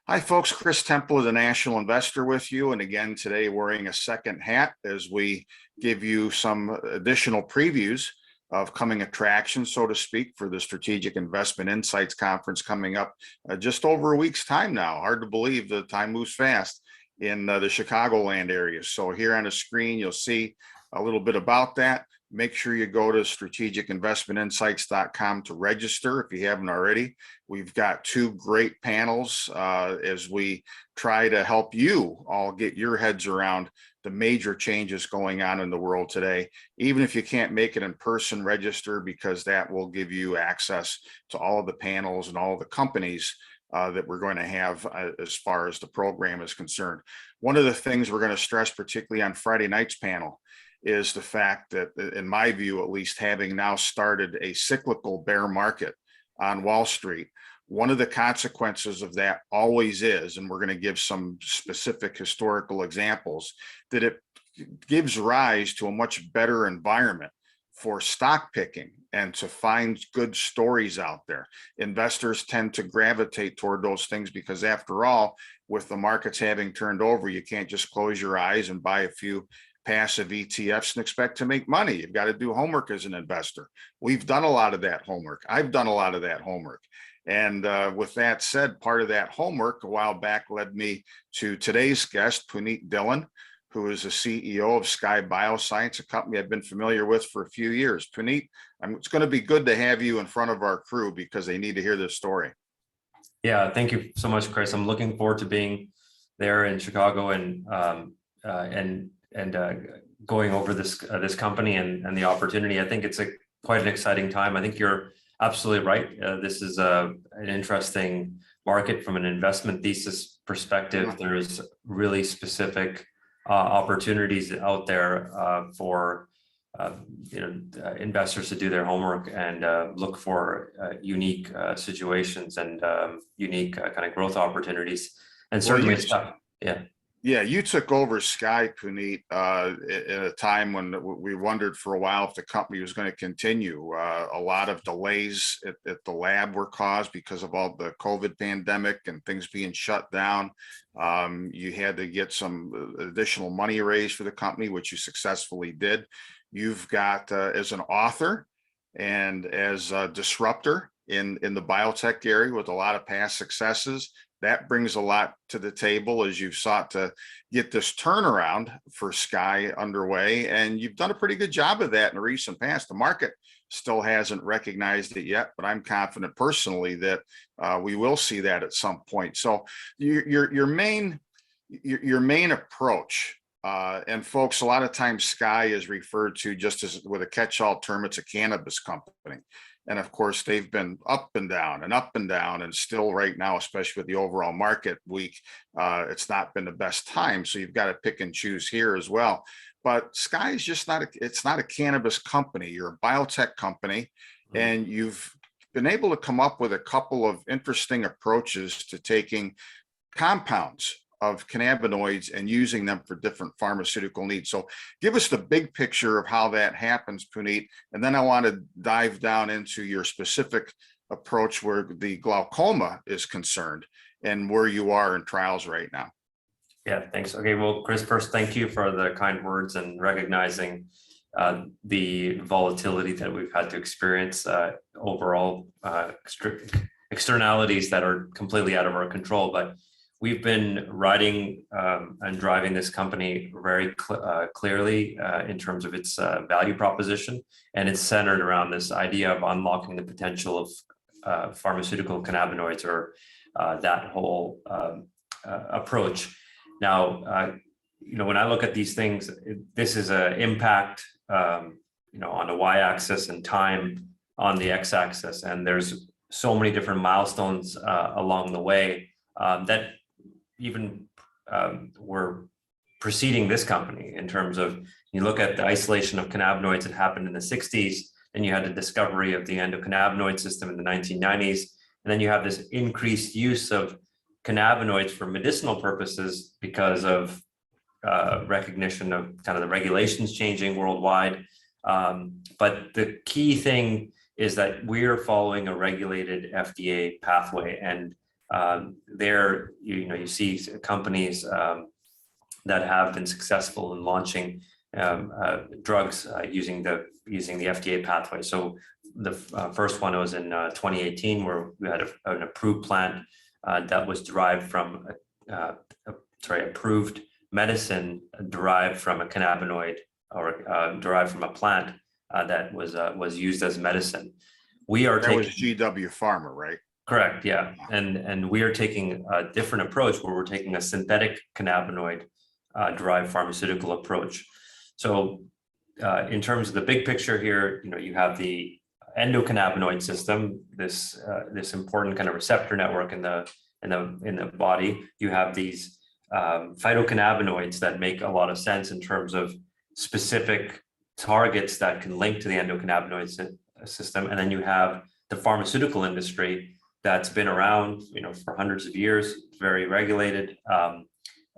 Hi, folks. Chris Temple is a national investor with you. And again, today wearing a second hat as we give you some additional previews of coming attractions, so to speak, for the Strategic Investment Insights Conference coming up just over a week's time now. Hard to believe the time moves fast in the Chicagoland area. So here on the screen, you'll see a little bit about that. Make sure you go to strategicinvestmentinsights.com to register if you haven't already. We've got two great panels as we try to help you all get your heads around the major changes going on in the world today. Even if you can't make it in person, register, because that will give you access to all of the panels and all of the companies that we're going to have as far as the program is concerned. One of the things we're going to stress, particularly on Friday night's panel, is the fact that, in my view, at least, having now started a cyclical bear market on Wall Street, one of the consequences of that always is, and we're going to give some specific historical examples, that it gives rise to a much better environment for stock picking and to find good stories out there. Investors tend to gravitate toward those things because, after all, with the markets having turned over, you can't just close your eyes and buy a few passive ETFs and expect to make money. You've got to do homework as an investor. We've done a lot of that homework. I've done a lot of that homework. And with that said, part of that homework a while back led me to today's guest, Punit Dhillon, who is the CEO of Skye Bioscience, a company I've been familiar with for a few years. Punit, it's going to be good to have you in front of our crew because they need to hear this story. Yeah, thank you so much, Chris. I'm looking forward to being there in Chicago and going over this company and the opportunity. I think it's quite an exciting time. I think you're absolutely right. This is an interesting market from an investment thesis perspective. There's really specific opportunities out there for investors to do their homework and look for unique situations and unique kind of growth opportunities. And certainly, Yeah, you took over Skye, Punit, at a time when we wondered for a while if the company was going to continue. A lot of delays at the lab were caused because of all the COVID pandemic and things being shut down. You had to get some additional money raised for the company, which you successfully did. You've got, as an author and as a disruptor in the biotech area with a lot of past successes, that brings a lot to the table as you've sought to get this turnaround for Skye underway. And you've done a pretty good job of that in the recent past. The market still hasn't recognized it yet, but I'm confident personally that we will see that at some point. So your main approach, and folks, a lot of times Skye is referred to just as, with a catch-all term, it's a cannabis company. And of course, they've been up and down, and still right now, especially with the overall market weak, it's not been the best time. So you've got to pick and choose here as well. But Skye is just it's not a cannabis company. You're a biotech company, and you've been able to come up with a couple of interesting approaches to taking compounds of cannabinoids and using them for different pharmaceutical needs. So give us the big picture of how that happens, Punit, and then I want to dive down into your specific approach where the glaucoma is concerned and where you are in trials right now. Yeah, thanks. Okay, well, Chris, first, thank you for the kind words and recognizing the volatility that we've had to experience, overall externalities that are completely out of our control. But we've been riding and driving this company very clearly in terms of its value proposition. And it's centered around this idea of unlocking the potential of pharmaceutical cannabinoids, or that whole approach. Now, when I look at these things, this is an impact, on the y-axis, and time on the x-axis. And there's so many different milestones along the way that even were preceding this company, in terms of, you look at the isolation of cannabinoids that happened in the 60s, then you had the discovery of the endocannabinoid system in the 1990s, and then you have this increased use of cannabinoids for medicinal purposes because of recognition of kind of the regulations changing worldwide. But the key thing is that we're following a regulated FDA pathway, and There, you see companies that have been successful in launching drugs using the FDA pathway. So the first one was in 2018, where we had an approved plant that was derived from approved medicine derived from a cannabinoid, or derived from a plant that was used as medicine. We are That was GW Pharma, right? Correct, yeah. And we are taking a different approach, where we're taking a synthetic cannabinoid derived pharmaceutical approach. So in terms of the big picture here, you have the endocannabinoid system, this important kind of receptor network in the body. You have these phytocannabinoids that make a lot of sense in terms of specific targets that can link to the endocannabinoid system. And then you have the pharmaceutical industry that's been around, for hundreds of years, very regulated.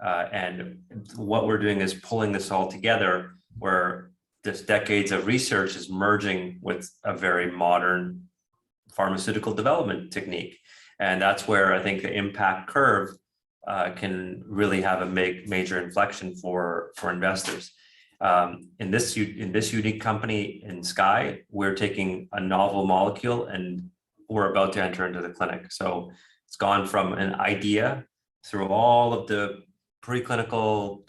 And what we're doing is pulling this all together, where this decades of research is merging with a very modern pharmaceutical development technique. And that's where I think the impact curve can really have a major inflection for investors. In this unique company in Skye, we're taking a novel molecule and we're about to enter into the clinic. So it's gone from an idea through all of the preclinical,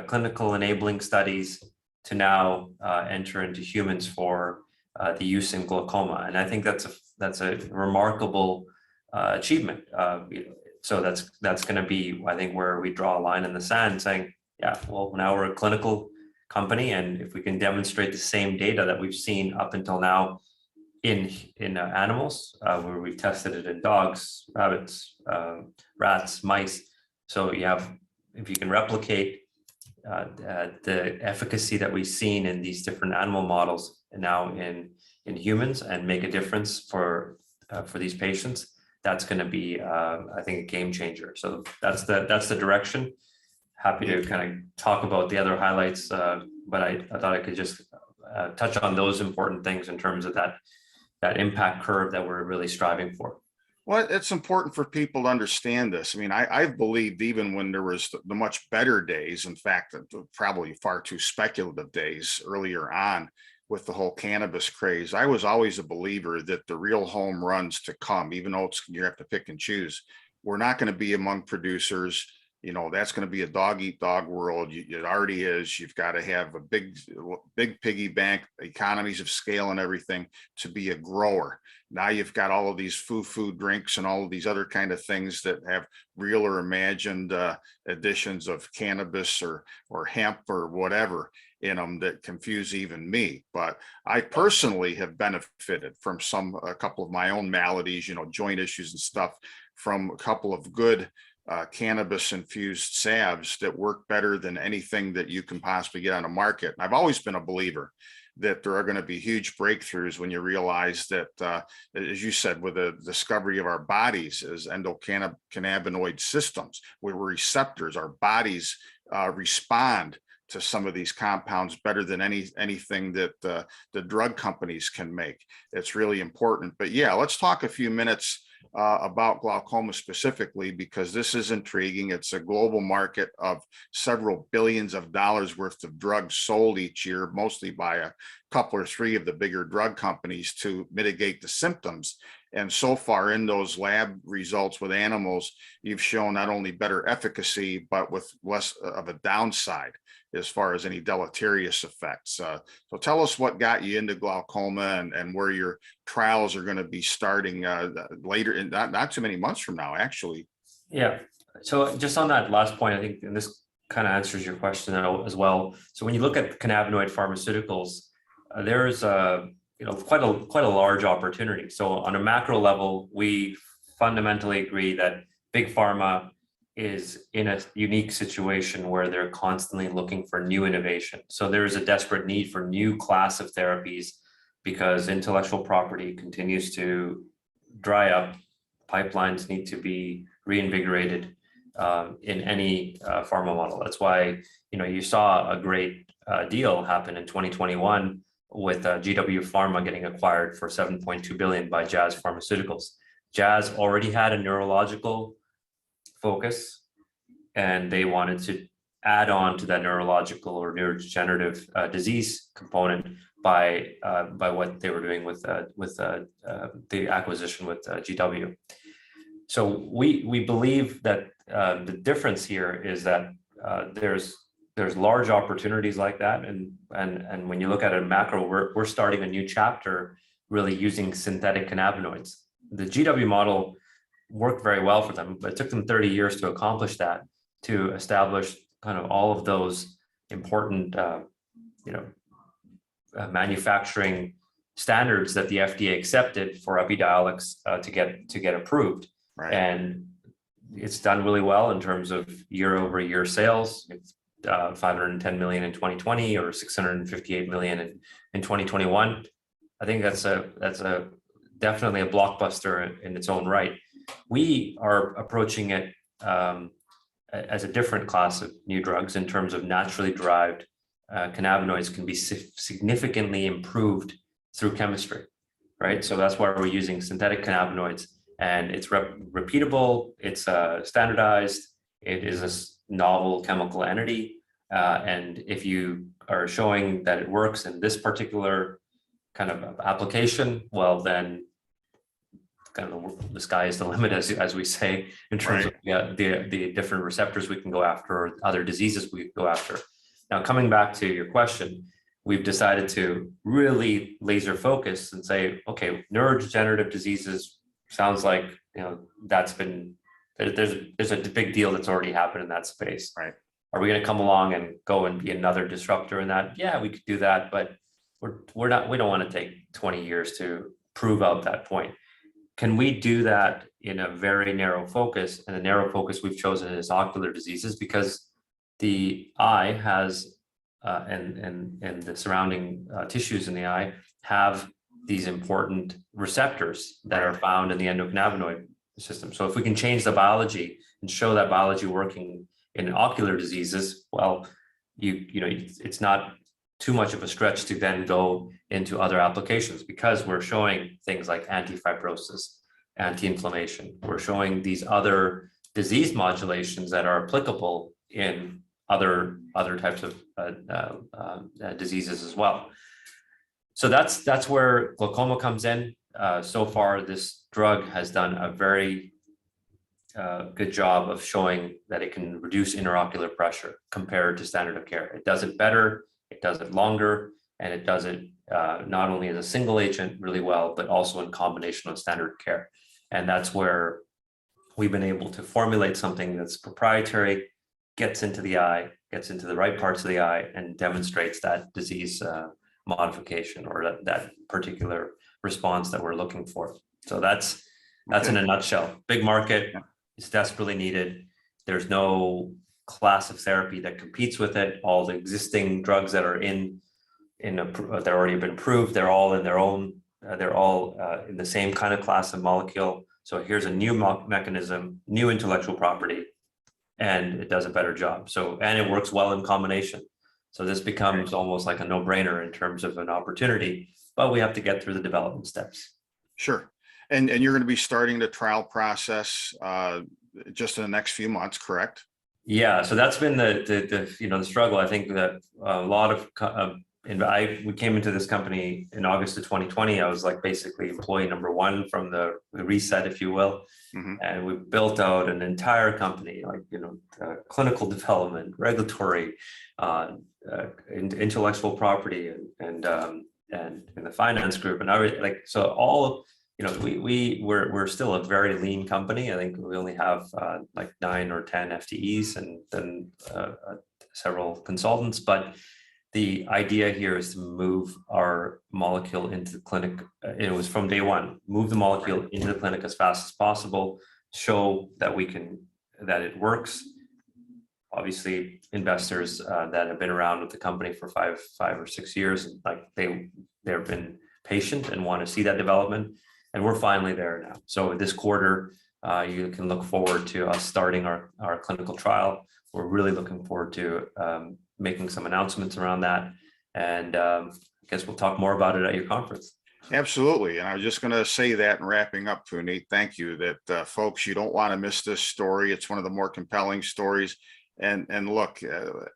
clinical enabling studies to now enter into humans for the use in glaucoma. And I think that's a remarkable achievement. So that's going to be, I think, where we draw a line in the sand, saying, yeah, well, now we're a clinical company, and if we can demonstrate the same data that we've seen up until now in animals, where we've tested it in dogs, rabbits, rats, mice. So if you can replicate the efficacy that we've seen in these different animal models and now in humans, and make a difference for these patients, that's going to be, I think, a game changer. So that's the direction. Happy to kind of talk about the other highlights, but I thought I could just touch on those important things in terms of that impact curve that we're really striving for. Well, it's important for people to understand this. I mean, I've believed, even when there was the much better days, in fact, probably far too speculative days earlier on with the whole cannabis craze, I was always a believer that the real home runs to come, even though you have to pick and choose. We're not going to be among producers. That's going to be a dog eat dog world. It already is. You've got to have a big piggy bank, economies of scale and everything to be a grower. Now you've got all of these food drinks and all of these other kind of things that have real or imagined additions of cannabis or hemp or whatever in them that confuse even me. But I personally have benefited from a couple of my own maladies, joint issues and stuff, from a couple of good cannabis infused salves that work better than anything that you can possibly get on the market. And I've always been a believer that there are going to be huge breakthroughs when you realize that, as you said, with the discovery of our bodies as endocannabinoid systems, where receptors, our bodies respond to some of these compounds better than anything that the drug companies can make. It's really important. But yeah, let's talk a few minutes about glaucoma specifically, because this is intriguing. It's a global market of several billions of dollars worth of drugs sold each year, mostly by a couple or three of the bigger drug companies to mitigate the symptoms. And so far in those lab results with animals, you've shown not only better efficacy, but with less of a downside as far as any deleterious effects. So tell us what got you into glaucoma and where your trials are going to be starting later, in not too many months from now, actually. Yeah. So just on that last point, I think, and this kind of answers your question as well. So when you look at cannabinoid pharmaceuticals, there's quite a large opportunity. So on a macro level, we fundamentally agree that big pharma is in a unique situation where they're constantly looking for new innovation. So there's a desperate need for new class of therapies because intellectual property continues to dry up. Pipelines need to be reinvigorated in any pharma model. That's why you saw a great deal happen in 2021 with GW Pharma getting acquired for $7.2 billion by Jazz Pharmaceuticals. Jazz already had a neurological focus, and they wanted to add on to that neurological or neurodegenerative disease component by what they were doing with the acquisition with GW. So we believe that the difference here is that there's large opportunities like that, and when you look at it macro, we're starting a new chapter really using synthetic cannabinoids. The GW model worked very well for them, but it took them 30 years to accomplish that, to establish kind of all of those important manufacturing standards that the FDA accepted for Epidiolex to get approved. Right. And it's done really well in terms of year-over-year sales. It's 510 million in 2020 or 658 million in 2021. I think that's definitely a blockbuster in its own right. We are approaching it as a different class of new drugs in terms of naturally derived cannabinoids can be significantly improved through chemistry, right? So that's why we're using synthetic cannabinoids, and it's repeatable, it's standardized, it is a novel chemical entity, and if you are showing that it works in this particular kind of application, well then kind of the sky is the limit, as we say, in terms of the different receptors we can go after or other diseases we go after. Now, coming back to your question, we've decided to really laser focus and say, okay, neurodegenerative diseases sounds like, there's a big deal that's already happened in that space. Right. Are we going to come along and go and be another disruptor in that? Yeah, we could do that, but we don't want to take 20 years to prove out that point. Can we do that in a very narrow focus? And the narrow focus we've chosen is ocular diseases, because the eye has, and the surrounding tissues in the eye have these important receptors that are found in the endocannabinoid system. So if we can change the biology and show that biology working in ocular diseases, well, it's not too much of a stretch to then go into other applications, because we're showing things like anti-fibrosis, anti-inflammation. We're showing these other disease modulations that are applicable in other types of diseases as well. So that's where glaucoma comes in. So far, this drug has done a very good job of showing that it can reduce intraocular pressure compared to standard of care. It does it better, it does it longer, and it does it not only as a single agent really well, but also in combination with standard of care. And that's where we've been able to formulate something that's proprietary, gets into the eye, gets into the right parts of the eye, and demonstrates that disease modification or that particular response that we're looking for. So that's in a nutshell. Big market, it's desperately needed. There's no class of therapy that competes with it. All the existing drugs that are they're already been approved. They're all in their own. They're all in the same kind of class of molecule. So here's a new mechanism, new intellectual property, and it does a better job. And it works well in combination. So this becomes almost like a no-brainer in terms of an opportunity, but we have to get through the development steps. Sure. And you're going to be starting the trial process just in the next few months, correct? Yeah. So that's been the struggle. I think that a lot of we came into this company in August of 2020. I was like basically employee number one from the reset, if you will. Mm-hmm. And we built out an entire company, like, clinical development, regulatory, intellectual property, and the finance group. And we're still a very lean company. I think we only have like 9 or 10 FTEs and then several consultants, but the idea here is to move our molecule into the clinic. It was from day one, move the molecule into the clinic as fast as possible, show that that it works. Obviously, investors that have been around with the company for five or 6 years, like they've been patient and want to see that development. And we're finally there now. So this quarter, you can look forward to us starting our clinical trial. We're really looking forward to making some announcements around that. And I guess we'll talk more about it at your conference. Absolutely. And I was just going to say that in wrapping up, Punit, thank you, that folks, you don't want to miss this story. It's one of the more compelling stories. And look,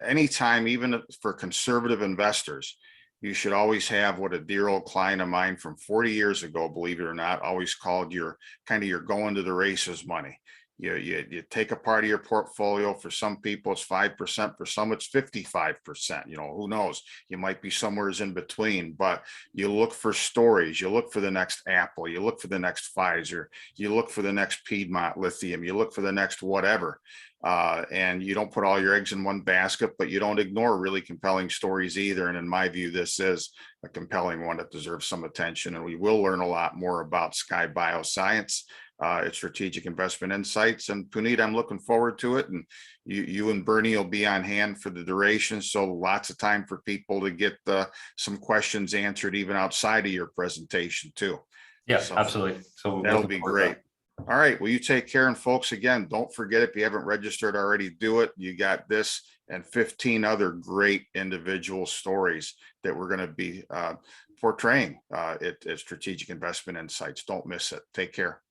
anytime, even for conservative investors, you should always have what a dear old client of mine from 40 years ago, believe it or not, always called your kind of your going to the races money. You take a part of your portfolio. For some people, it's 5%. For some, it's 55%. You know, who knows? You might be somewhere in between, but you look for stories. You look for the next Apple. You look for the next Pfizer. You look for the next Piedmont Lithium. You look for the next whatever. And you don't put all your eggs in one basket, but you don't ignore really compelling stories either. And in my view, this is a compelling one that deserves some attention. And we will learn a lot more about Skye Bioscience, its strategic investment insights. And Punit, I'm looking forward to it. And you and Bernie will be on hand for the duration. So lots of time for people to get some questions answered, even outside of your presentation too. Yeah, So absolutely. So that'll be great. All right. Well, you take care. And folks, again, don't forget, if you haven't registered already, do it. You got this and 15 other great individual stories that we're going to be portraying at Strategic Investment Insights. Don't miss it. Take care.